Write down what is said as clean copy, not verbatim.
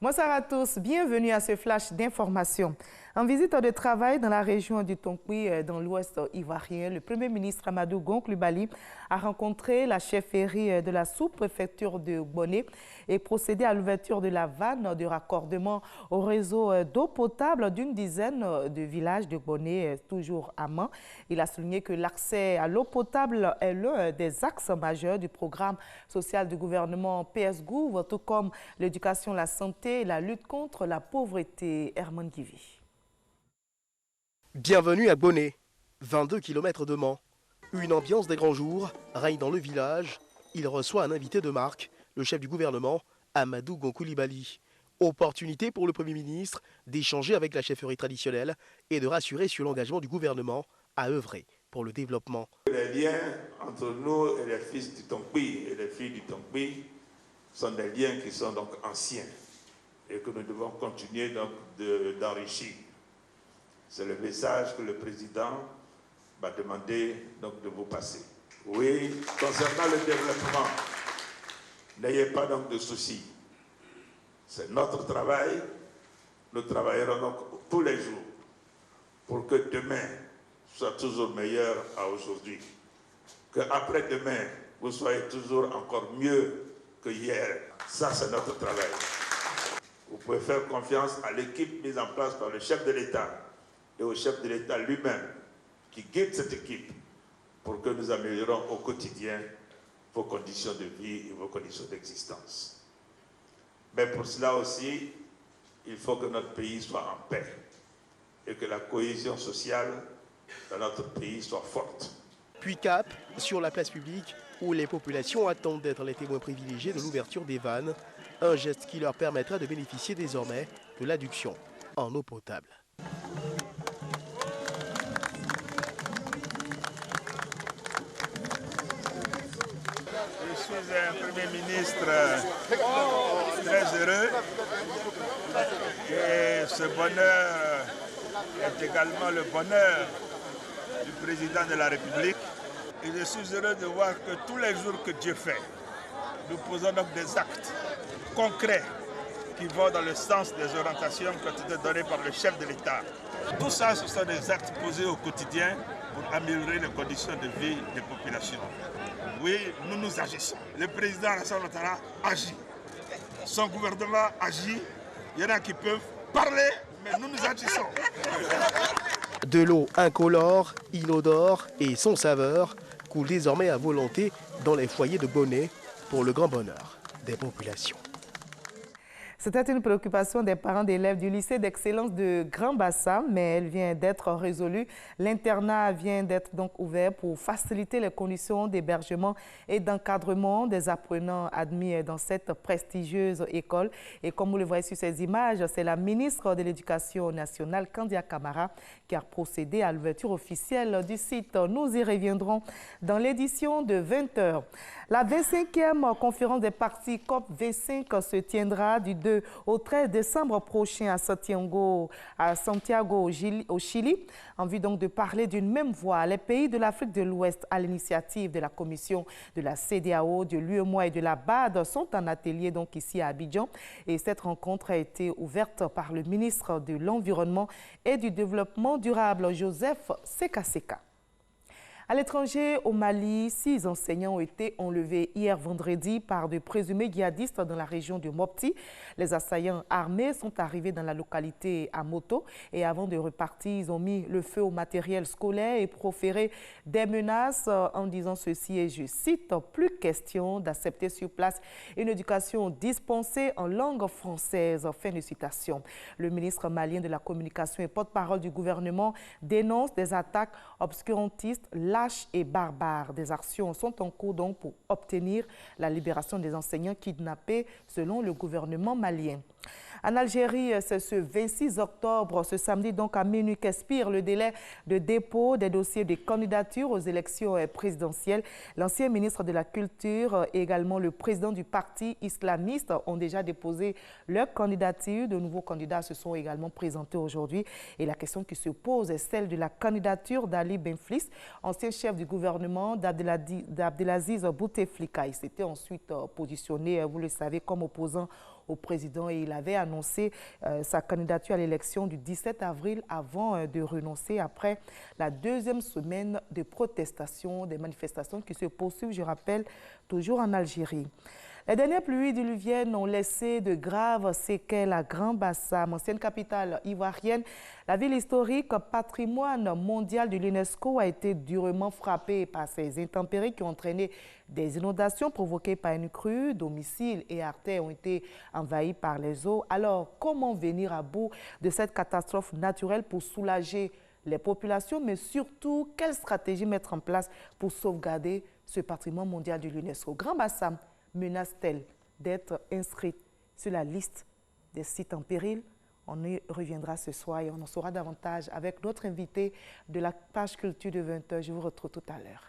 Bonsoir à tous, bienvenue à ce flash d'information. En visite de travail dans la région du Tonkpi, dans l'ouest ivoirien, le Premier ministre Amadou Gon Coulibaly a rencontré la chefferie de la sous-préfecture de Gbonné et procédé à l'ouverture de la vanne de raccordement au réseau d'eau potable d'une dizaine de villages de Gbonné, toujours à main. Il a souligné que l'accès à l'eau potable est l'un des axes majeurs du programme social du gouvernement PS-Gouv, tout comme l'éducation, la santé et la lutte contre la pauvreté. Herman Guivi. Bienvenue à Gbonné, 22 km de Mans. Une ambiance des grands jours règne dans le village. Il reçoit un invité de marque, le chef du gouvernement, Amadou Gon Coulibaly. Opportunité pour le Premier ministre d'échanger avec la chefferie traditionnelle et de rassurer sur l'engagement du gouvernement à œuvrer pour le développement. Les liens entre nous et les fils du Tonkpi et les filles du Tonkpi sont des liens qui sont donc anciens et que nous devons continuer donc d'enrichir. C'est le message que le président m'a demandé donc de vous passer. Oui, concernant le développement, n'ayez pas donc de soucis. C'est notre travail. Nous travaillerons donc tous les jours pour que demain soit toujours meilleur à aujourd'hui. Qu'après-demain, vous soyez toujours encore mieux que hier. Ça, c'est notre travail. Vous pouvez faire confiance à l'équipe mise en place par le chef de l'État et au chef de l'État lui-même qui guide cette équipe pour que nous améliorons au quotidien vos conditions de vie et vos conditions d'existence. Mais pour cela aussi, il faut que notre pays soit en paix et que la cohésion sociale dans notre pays soit forte. Puis cap sur la place publique où les populations attendent d'être les témoins privilégiés de l'ouverture des vannes, un geste qui leur permettra de bénéficier désormais de l'adduction en eau potable. Je suis un Premier ministre très heureux et ce bonheur est également le bonheur du président de la République. Et je suis heureux de voir que tous les jours que Dieu fait, nous posons donc des actes concrets qui vont dans le sens des orientations qui ont été données par le chef de l'État. Tout ça, ce sont des actes posés au quotidien pour améliorer les conditions de vie des populations. Oui, nous agissons. Le président Alassane Ouattara agit. Son gouvernement agit. Il y en a qui peuvent parler, mais nous agissons. De l'eau incolore, inodore et sans saveur coule désormais à volonté dans les foyers de Gbonné pour le grand bonheur des populations. C'était une préoccupation des parents d'élèves du lycée d'excellence de Grand Bassam, mais elle vient d'être résolue. L'internat vient d'être donc ouvert pour faciliter les conditions d'hébergement et d'encadrement des apprenants admis dans cette prestigieuse école. Et comme vous le voyez sur ces images, c'est la ministre de l'Éducation nationale, Kandia Camara, qui a procédé à l'ouverture officielle du site. Nous y reviendrons dans l'édition de 20h. La 25e conférence des partis COP25 se tiendra du 2 au 13 décembre prochain à Santiago au Chili, en vue donc de parler d'une même voix. Les pays de l'Afrique de l'Ouest, à l'initiative de la commission de la CEDEAO, de l'UEMOA et de la BAD, sont en atelier donc ici à Abidjan. Et cette rencontre a été ouverte par le ministre de l'Environnement et du Développement durable, Joseph Sekaseka. À l'étranger, au Mali, 6 enseignants ont été enlevés hier vendredi par de présumés djihadistes dans la région de Mopti. Les assaillants armés sont arrivés dans la localité à moto et avant de repartir, ils ont mis le feu au matériel scolaire et proféré des menaces en disant ceci, et je cite, « Plus question d'accepter sur place une éducation dispensée en langue française ». Fin de citation. Le ministre malien de la Communication et porte-parole du gouvernement dénonce des attaques obscurantistes, lâches et barbares. Des actions sont en cours donc pour obtenir la libération des enseignants kidnappés selon le gouvernement malien. En Algérie, c'est ce 26 octobre, ce samedi donc à minuit qu'expire le délai de dépôt des dossiers de candidature aux élections présidentielles. L'ancien ministre de la Culture et également le président du parti islamiste ont déjà déposé leur candidature. De nouveaux candidats se sont également présentés aujourd'hui. Et la question qui se pose est celle de la candidature d'Ali Benflis, ancien chef du gouvernement d'Abdelaziz Bouteflika. Il s'était ensuite positionné, vous le savez, comme opposant au président et il avait annoncé sa candidature à l'élection du 17 avril avant de renoncer après la deuxième semaine de protestation, des manifestations qui se poursuivent, je rappelle, toujours en Algérie. Les dernières pluies diluviennes ont laissé de graves séquelles à Grand-Bassam, ancienne capitale ivoirienne. La ville historique, patrimoine mondial de l'UNESCO, a été durement frappée par ces intempéries qui ont entraîné des inondations provoquées par une crue. Domiciles et artères ont été envahis par les eaux. Alors, comment venir à bout de cette catastrophe naturelle pour soulager les populations, mais surtout, quelle stratégie mettre en place pour sauvegarder ce patrimoine mondial de l'UNESCO? Grand-Bassam menace-t-elle d'être inscrite sur la liste des sites en péril? On y reviendra ce soir et on en saura davantage avec notre invité de la page culture de 20h. Je vous retrouve tout à l'heure.